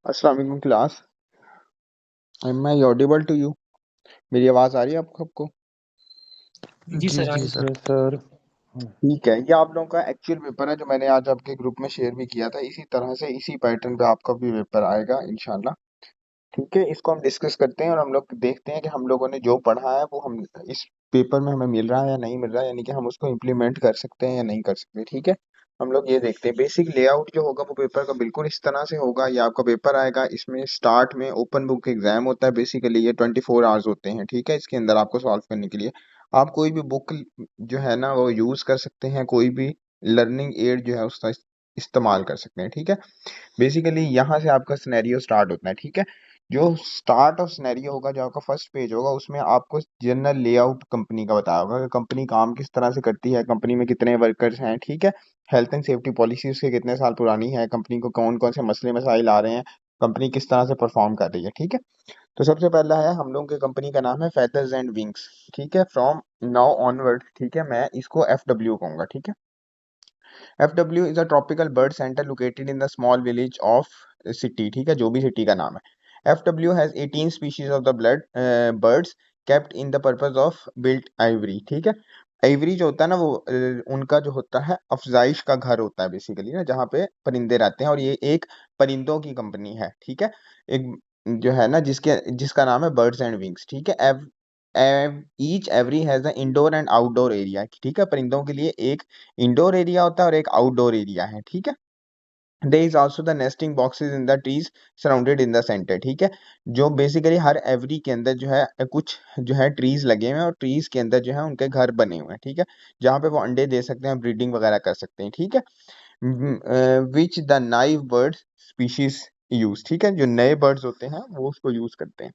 अस्सलाम वालेकुम class. Am I audible to you? मेरी आवाज़ आ रही है आपको सबको? जी जी सर, आ जी रही है। Sir sir. ठीक है, ये आप लोगों का एक्चुअल पेपर है जो मैंने आज आपके ग्रुप में शेयर भी किया था। इसी तरह से इसी पैटर्न पे आपका भी पेपर आएगा इंशाल्लाह। ठीक है, इसको हम डिस्कस करते हैं और हम लोग देखते हैं कि हम लोगों ने जो पढ़ा है वो हम इस पेपर में हमें मिल रहा है या नहीं मिल रहा है, यानी कि हम उसको इम्प्लीमेंट कर सकते हैं या नहीं कर सकते। ठीक है, हम लोग ये देखते हैं। बेसिक लेआउट जो होगा वो पेपर का बिल्कुल इस तरह से होगा। ये आपका पेपर आएगा, इसमें स्टार्ट में ओपन बुक एग्जाम होता है। बेसिकली ये 24 आवर्स होते हैं। ठीक है, इसके अंदर आपको सॉल्व करने के लिए आप कोई भी बुक जो है ना वो यूज कर सकते हैं, कोई भी लर्निंग एड जो है उसका इस्तेमाल कर सकते हैं। ठीक है, बेसिकली यहाँ से आपका सिनेरियो स्टार्ट होता है। ठीक है, जो स्टार्ट ऑफ सिनेरियो होगा, जो आपका फर्स्ट पेज होगा, उसमें आपको जनरल लेआउट कंपनी का बताया होगा कि कंपनी काम किस तरह से करती है, कंपनी में कितने वर्कर्स हैं। ठीक है, हेल्थ एंड सेफ्टी पॉलिसी उसके कितने साल पुरानी है, कंपनी को कौन कौन से मसले मसाइल आ रहे हैं, कंपनी किस तरह से परफॉर्म कर रही है। ठीक है, तो सबसे पहला है हम लोगों की कंपनी का नाम है फेदर्स एंड विंग्स। ठीक है, फ्रॉम नाउ ऑनवर्ड, ठीक है, मैं इसको FW कहूंगा। ठीक है, FW is a tropical bird centre located in the small village of city. ठीक है, जो भी सिटी का नाम है। FW has 18 species of the blood birds kept in the purpose of built Ivory. ठीक है, आइवरी जो होता है ना वो उनका जो होता है अफजाइश का घर होता है बेसिकली ना, जहाँ पे परिंदे रहते हैं, और ये एक परिंदों की कंपनी है। ठीक है, एक जो है ना जिसका नाम है बर्ड्स एंड विंग्स। ठीक है, each every has a indoor and outdoor area. ठीक है, परिंदों के लिए एक इंडोर एरिया होता है और एक आउटडोर एरिया है। ठीक है, there is also the nesting boxes in the trees surrounded in the centre. ठीक है, जो बेसिकली हर एवरी के अंदर जो है कुछ जो है ट्रीज लगे हुए हैं, और ट्रीज के अंदर जो है उनके घर बने हुए हैं। ठीक है, जहाँ पे वो अंडे दे सकते हैं, ब्रीडिंग वगैरह कर सकते हैं। ठीक है, which the naive bird species use. ठीक है, जो नए बर्ड्स होते हैं वो उसको यूज करते हैं।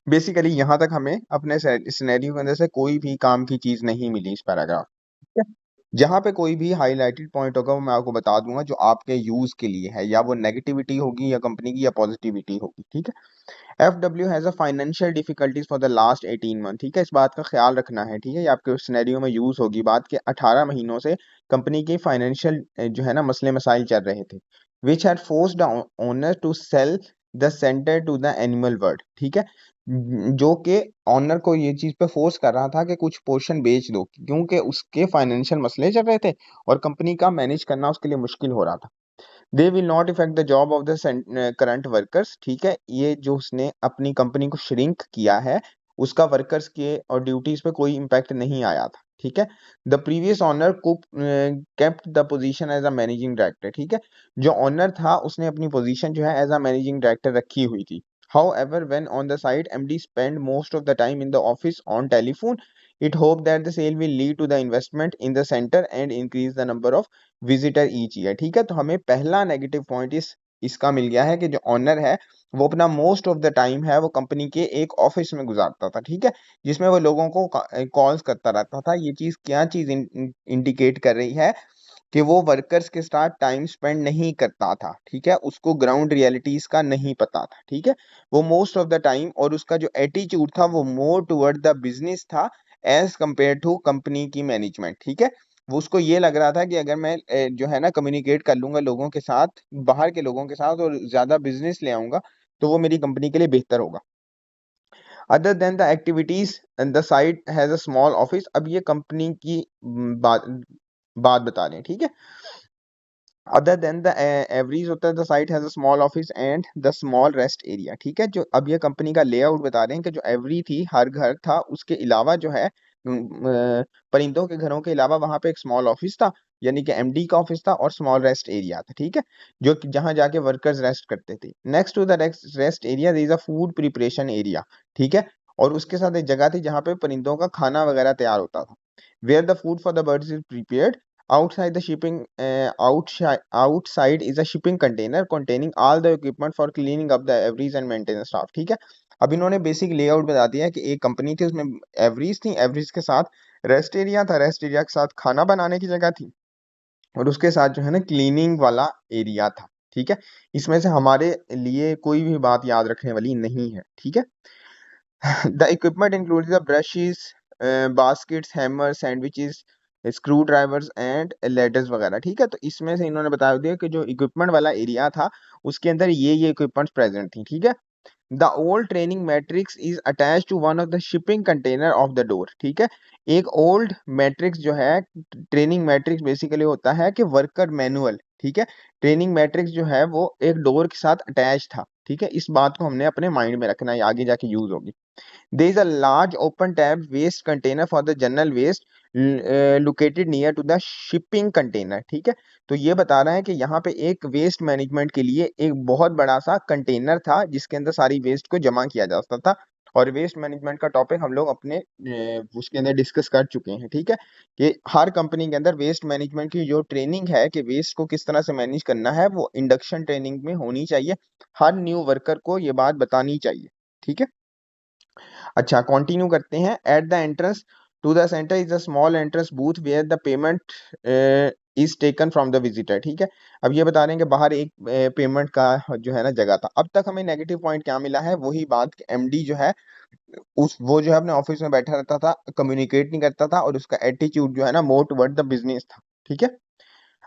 बेसिकली यहाँ तक हमें अपने सिनेरियो के अंदर से कोई भी काम की चीज नहीं मिली इस पैराग्राफ। ठीक है, जहाँ पे कोई भी हाईलाइटेड पॉइंट होगा वो मैं आपको बता दूंगा जो आपके यूज के लिए है, या वो नेगेटिविटी होगी या कंपनी की या पॉजिटिविटी होगी। ठीक है, FW has a financial difficulties for the last 18 month. ठीक है, इस बात का ख्याल रखना है। ठीक है, ये आपके सिनेरियो में यूज होगी बात के 18 महीनों से कंपनी के फाइनेंशियल जो है ना मसले मसाइल चल रहे थे, which had forced owner to sell the centre to the animal world. ठीक है, जो कि ऑनर को ये चीज पे फोर्स कर रहा था कि कुछ पोर्शन बेच दो, क्योंकि उसके फाइनेंशियल मसले चल रहे थे और कंपनी का मैनेज करना उसके लिए मुश्किल हो रहा था। They will not effect the job of the current workers. ठीक है, ये जो उसने अपनी कंपनी को श्रिंक किया है उसका वर्कर्स के और ड्यूटीज पे कोई इम्पैक्ट नहीं आया था। ठीक है, द प्रीवियस ऑनर को kept the position as a managing director. ठीक है, जो ऑनर था उसने अपनी पोजीशन जो है एज अ मैनेजिंग डायरेक्टर रखी हुई थी। However, when on the site, MD spend most of the time in the office on telephone. It hope that the sale will lead to the investment in the center and increase the number of visitor each year. ठीक है, तो हमें पहला negative point इसका मिल गया है कि जो ऑनर है वो अपना मोस्ट ऑफ द टाइम है वो कंपनी के एक ऑफिस में गुजारता था। ठीक है, जिसमें वो लोगों को कॉल्स करता रहता था। ये चीज क्या चीज इंडिकेट कर रही है कि वो वर्कर्स के साथ टाइम स्पेंड नहीं करता था। ठीक है, उसको ग्राउंड रियलिटीज का नहीं पता था। ठीक है, वो मोस्ट ऑफ द टाइम, और उसका जो एटीट्यूड था वो मोर टुवर्ड द बिजनेस था एज कंपेयर टू कंपनी की मैनेजमेंट। ठीक है, वो उसको ये लग रहा था कि अगर मैं जो है ना कम्युनिकेट कर लूंगा लोगों के साथ, बाहर के लोगों के साथ, और ज्यादा बिजनेस ले आऊंगा तो वो मेरी कंपनी के लिए बेहतर होगा। Other than the activities the site has a small office. अब ये कंपनी की बात बात बता रहे हैं। ठीक है, अदर देन द एवरीज होता है the site has a small office and the small rest area. ठीक है, जो अब ये कंपनी का लेआउट बता रहे हैं कि जो एवरी थी हर घर था, उसके अलावा जो है परिंदों के घरों के अलावा वहां पे एक स्मॉल ऑफिस था, यानी कि MD का ऑफिस था, और स्मॉल रेस्ट एरिया था। ठीक है, जो जहां जाके वर्कर्स रेस्ट करते थे। Next to the rest area there is a food preparation area. ठीक है, और उसके साथ एक जगह थी जहां पे परिंदों का खाना वगैरह तैयार होता था, where the food for the birds is prepared. Outside the shipping, outside is a shipping container containing all the equipment for cleaning up the average and maintenance staff। ठीक है, अब इन्होंने बेसिक लेआउट बता दिया है कि एक कंपनी थी उसमें एवरेज थी, एवरेज के साथ रेस्ट एरिया था, रेस्ट एरिया के साथ खाना बनाने की जगह थी, और उसके साथ जो है ना क्लीनिंग वाला एरिया था। ठीक है, इसमें से हमारे लिए कोई भी बात याद रखने वाली नहीं है। ठीक है, the equipment include the brushes, baskets, hammers, sandwiches, screw drivers and ladders वगैरह, ठीक है। तो इसमें से इन्होंने बता दिया कि जो इक्विपमेंट वाला एरिया था उसके अंदर ये इक्विपमेंट्स प्रेजेंट थी, ठीक है। The old training matrix is attach to one of the shipping container of the door, ठीक है। एक ओल्ड मैट्रिक्स जो है, ट्रेनिंग मैट्रिक्स बेसिकली होता है कि वर्कर मैनुअल, ठीक है। ट्रेनिंग मैट्रिक्स जो है वो एक डोर के साथ अटैच था, ठीक है। इस बात को हमने अपने माइंड में रखना है, आगे जाके यूज होगी। There is a large open tab waste container for the general waste located near to the shipping container, ठीक है। तो ये बता रहा है कि यहाँ पे एक वेस्ट मैनेजमेंट के लिए एक बहुत बड़ा सा कंटेनर था जिसके अंदर सारी वेस्ट को जमा किया जाता था। और वेस्ट मैनेजमेंट का टॉपिक हम लोग अपने उसके अंदर डिस्कस कर चुके हैं, ठीक है। कि हर कंपनी के अंदर वेस्ट मैनेजमेंट की जो ट्रेनिंग है कि वेस्ट को किस तरह से मैनेज करना है वो इंडक्शन ट्रेनिंग में होनी चाहिए। हर न्यू वर्कर को ये बात बतानी चाहिए, ठीक है। अच्छा, कंटिन्यू करते हैं। At the entrance to the centre is a small entrance booth where the payment is taken from the visitor, ठीक है। अब ये बता रहे हैं कि बाहर एक पेमेंट का जो है ना जगह था। अब तक हमें नेगेटिव पॉइंट क्या मिला है, वही बात, एमडी जो है उस वो जो है अपने ऑफिस में बैठा रहता था, कम्युनिकेट नहीं करता था और उसका एटीट्यूड जो है ना मोर टुवर्ड द बिजनेस था, ठीक है।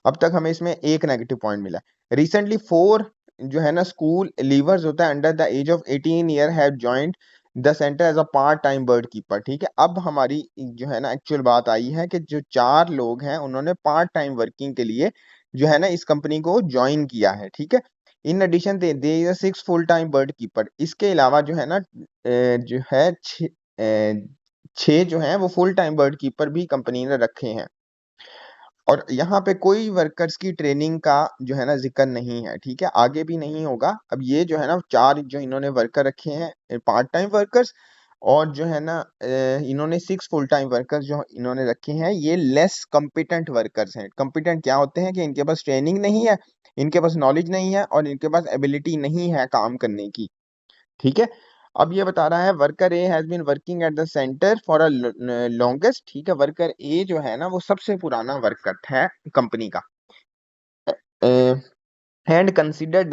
अब तक हमें इसमें एक नेगेटिव पॉइंट मिला। रिसेंटली 4 जो है ना स्कूल लीवर्स होता है under the age of 18 year have joined the centre as a part time bird keeper, ठीक है। अब हमारी जो है ना एक्चुअल बात आई है कि जो 4 लोग हैं उन्होंने पार्ट टाइम वर्किंग के लिए जो है ना इस कंपनी को ज्वाइन किया है, ठीक है। In addition they they 6 full time bird keeper, इसके अलावा जो है ना जो है 6 जो है वो फुल टाइम बर्ड कीपर भी कंपनी ने रखे हैं। और यहाँ पे कोई वर्कर्स की ट्रेनिंग का जो है ना जिक्र नहीं है, ठीक है, आगे भी नहीं होगा। अब ये जो है ना 4 जो इन्होंने वर्कर रखे हैं पार्ट टाइम वर्कर्स, और जो है ना इन्होंने 6 फुल टाइम वर्कर्स जो इन्होंने रखे हैं ये लेस कॉम्पिटेंट वर्कर्स हैं। कॉम्पिटेंट क्या होते हैं कि इनके पास ट्रेनिंग नहीं है, इनके पास नॉलेज नहीं है और इनके पास एबिलिटी नहीं है काम करने की, ठीक है। अब ये बता रहा है worker A has been working at the centre for a longest, ठीक है। वर्कर ए जो है ना वो सबसे पुराना वर्कर है कंपनी का, and consider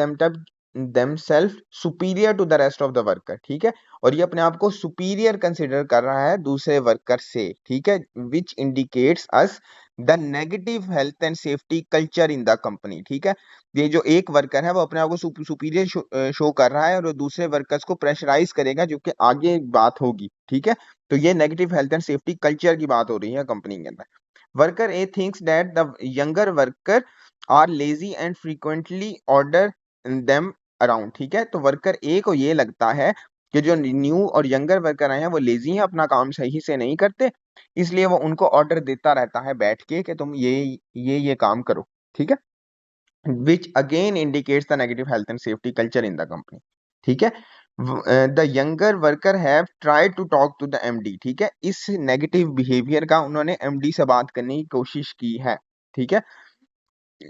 themselves superior to the rest of the worker, ठीक है। और ये अपने आप को सुपीरियर कंसिडर कर रहा है दूसरे वर्कर से, ठीक है। Which indicates us the negative health and safety culture in the company, ठीक है। ये जो एक वर्कर है वो अपने आप को सुपीरियर शो कर रहा है और वो दूसरे वर्कर्स को प्रेशराइज करेगा, जो कि आगे बात होगी, ठीक है। तो ये negative health and safety culture की बात हो रही है कंपनी के अंदर। Worker A thinks that the younger worker are lazy and frequently order them around, ठीक है। तो वर्कर ए को ये लगता है कि जो न्यू और यंगर वर्कर आए हैं वो लेजी हैं, अपना काम सही से नहीं करते, इसलिए वो उनको ऑर्डर देता रहता है बैठ के कि तुम ये काम करो, ठीक है। Which again indicates the negative health and safety culture in the company, ठीक है। The younger worker have tried to talk to the MD, ठीक है। इस नेगेटिव बिहेवियर का उन्होंने एमडी से बात करने की कोशिश की है, ठीक है।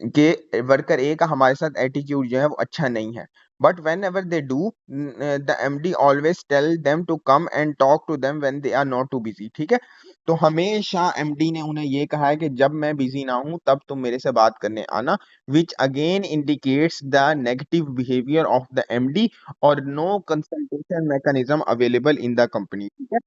कि वर्कर ए का हमारे साथ एटीट्यूड जो है वो अच्छा नहीं है। But whenever they do the MD always tell them to come and talk to them when they are not too busy, ठीक है। तो हमेशा एमडी ने उन्हें ये कहा है कि जब मैं बिजी ना हूं तब तुम मेरे से बात करने आना, which again indicates the negative behaviour of the MD और no consultation mechanism available in the company, ठीक है।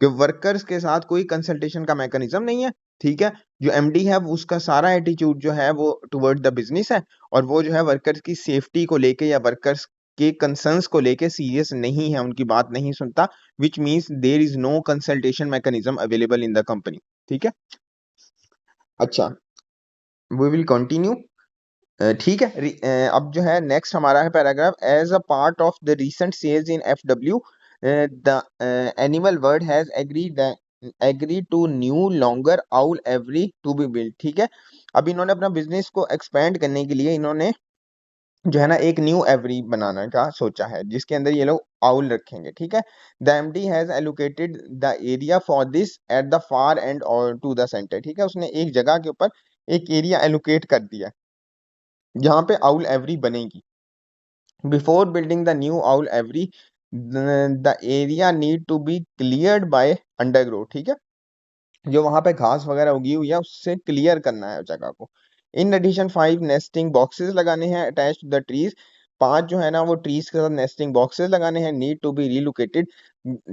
कि वर्कर्स के साथ कोई कंसल्टेशन का मैकेनिज्म नहीं है, ठीक है। जो एमडी है वो उसका सारा एटीट्यूड जो है वो टुवर्ड द बिजनेस है और वो जो है वर्कर्स की सेफ्टी को लेके या वर्कर्स के कंसर्न्स को लेके सीरियस नहीं है, उनकी बात नहीं सुनता। Which means there is no consultation mechanism available in the company, ठीक है। अच्छा, वी विल कंटिन्यू, ठीक है। अब जो है नेक्स्ट हमारा है paragraph. As a part of the recent sales in FW the animal word has agree to new longer owl aviary to be build, ठीक है। अब इन्होंने अपना बिजनेस को एक्सपेंड करने के लिए इन्होंने जो है ना एक न्यू एवरी बनाने का सोचा है जिसके अंदर ये लोग आउल रखेंगे, ठीक है। The MD has allocated the area for this at the far and और टू द सेंटर, ठीक है। उसने एक जगह के ऊपर एक एरिया एलोकेट कर दिया जहां पे आउल एवरी बनेगी। Before building the new owl aviary the area need to be cleared by undergrowth, ठीक है। जो वहां पे घास वगैरह उगी हुई है उससे क्लियर करना है उस जगह को। इन एडिशन 5 नेस्टिंग बॉक्सेस लगाने हैं अटैच टू द ट्रीज, 5 जो है ना वो ट्रीज के साथ नेस्टिंग बॉक्सेस लगाने हैं। नीड टू बी रिलोकेटेड,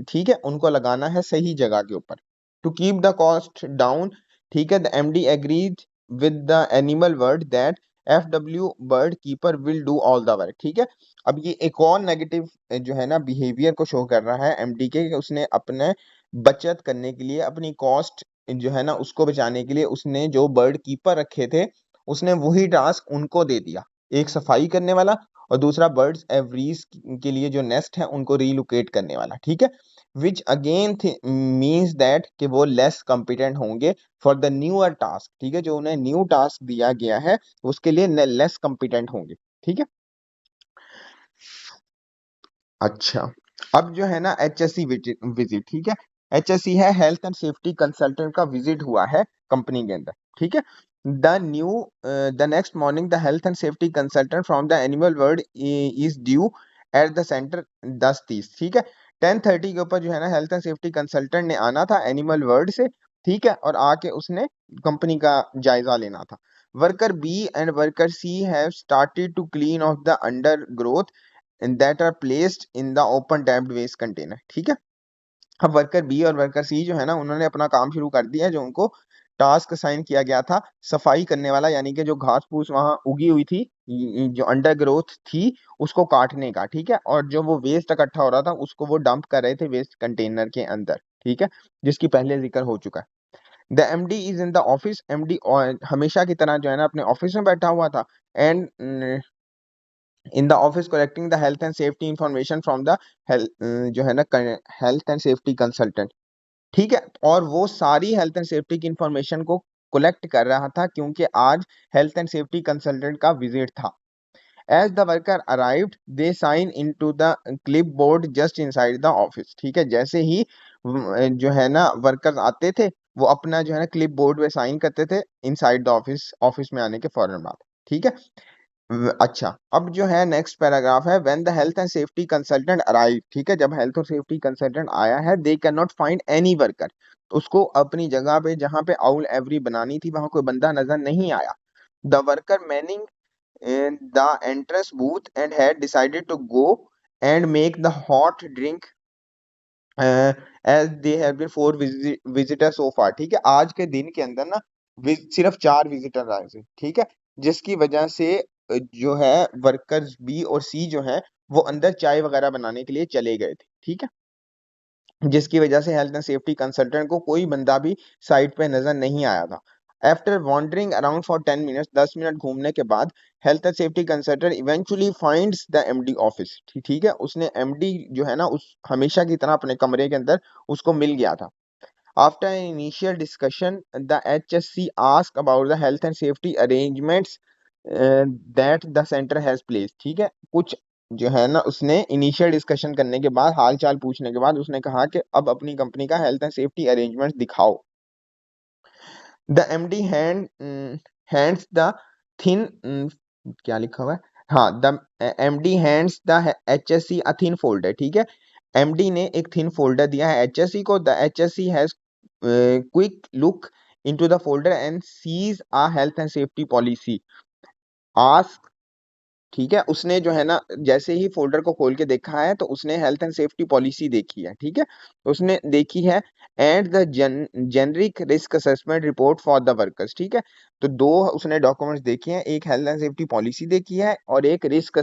ठीक है, उनको लगाना है सही जगह के ऊपर। To keep the cost down, ठीक है, the MD agrees with the animal word that FW bird keeper will do all the work. ठीक है, अब ये एक और नेगेटिव जो है ना बिहेवियर को शो कर रहा है एमडी के, कि उसने अपने बचत करने के लिए, अपनी कॉस्ट जो है ना उसको बचाने के लिए, उसने जो बर्ड कीपर रखे थे उसने वही टास्क उनको दे दिया, एक सफाई करने वाला और दूसरा बर्ड्स एवरीज के लिए जो नेस्ट है उनको रीलोकेट करने वाला। ठीक है, विच अगेन मीन्स दैट कि वो लेस कॉम्पिटेंट होंगे फॉर द न्यूअर टास्क। ठीक है, जो उन्हें न्यू टास्क दिया गया है उसके लिए लेस कॉम्पिटेंट होंगे। ठीक है, अच्छा, अब जो है ना HSC विजिट, ठीक है, HSC है हेल्थ एंड सेफ्टी कंसल्टेंट का विजिट हुआ है कंपनी के अंदर। ठीक है, the next morning the health and safety consultant from the animal world is due eight the centre 10:30। ठीक है, 10:30 के ऊपर जो है ना हेल्थ एंड सेफ्टी कंसल्टेंट ने आना था एनिमल वर्ल्ड से। ठीक है, और आके उसने कंपनी का जायजा लेना था। Worker B and worker C have started to clean off the undergrowth that are placed in the open tapped waste container। ठीक है, अब वर्कर बी और वर्कर सी जो है ना उन्होंने अपना काम शुरू कर दिया है, जो उनको टास्क असाइन किया गया था सफाई करने वाला, यानी कि जो घास फूस वहां उगी हुई थी, जो अंडर ग्रोथ थी, उसको काटने का। ठीक है, और जो वो वेस्ट इकट्ठा हो रहा था उसको वो डंप कर रहे थे वेस्ट कंटेनर के अंदर। ठीक है, जिसकी पहले जिक्र हो चुका है। The MD is in the office, MD हमेशा की तरह जो है ना अपने ऑफिस में बैठा हुआ था। And in the office collecting the health and safety information from the जो है ना हेल्थ एंड सेफ्टी कंसल्टेंट। ठीक है, और वो सारी हेल्थ एंड सेफ्टी की इंफॉर्मेशन को कलेक्ट कर रहा था क्योंकि आज हेल्थ एंड सेफ्टी कंसल्टेंट का विजिट था। As the worker arrived they sign into the clipboard just inside the office. ठीक है, जैसे ही जो है ना वर्कर्स आते थे वो अपना जो है ना क्लिप बोर्ड पे साइन करते थे इनसाइड द ऑफिस, ऑफिस में आने के फौरन बाद। ठीक है, अच्छा, अब जो है नेक्स्ट पैराग्राफ है when the health and safety consultant arrive. ठीक है, जब हेल्थ और सेफ्टी कंसल्टेंट आया है, they can not find any worker, उसको अपनी जगह पे जहां पे आउल एवरी बनानी थी वहां कोई बंदा नजर नहीं आया। The worker manning the entrance booth and had decided to go and make the hot drink as they have been 4 visitor so far. ठीक है, आज के दिन के अंदर ना सिर्फ 4 विजिटर आए थे। ठीक है, जिसकी वजह से जो है वर्कर्स बी और सी जो है वो अंदर चाय वगैरह बनाने के लिए चले गए थे। ठीक है, जिसकी वजह से हेल्थ एंड सेफ्टी कंसल्टेंट को कोई बंदा भी साइट पे नजर नहीं आया था। After wandering around for 10 minutes, 10 minute घूमने के बाद health and safety consultant eventually finds the MD office. ठीक है, उसने एमडी जो है ना उस हमेशा की तरह अपने कमरे के अंदर उसको मिल गया था। After an initial discussion, the HSC asked about the health and safety arrangements that the center has placed। ठीक है, कुछ जो है ना उसने इनिशियल डिस्कशन करने के बाद, हाल चाल पूछने के बाद उसने कहा कि अब अपनी कंपनी का हेल्थ एंड सेफ्टी अरेंजमेंट दिखाओ। The MD hands the thin, क्या लिखा हुआ है, हाँ, the MD hands the HSC a thin folder. ठीक है, एमडी ने एक थिन फोल्डर दिया है HSC को। The HSC has quick look into the folder and sees a health and safety policy ask. ठीक है, उसने जो है ना जैसे ही फोल्डर को खोल के देखा है तो उसने हेल्थ एंड सेफ्टी पॉलिसी देखी है। ठीक है, तो उसने देखी है and the generic risk assessment report for the workers. ठीक है, तो दो उसने डॉक्यूमेंट्स देखे हैं, एक हेल्थ एंड सेफ्टी पॉलिसी देखी है और एक रिस्क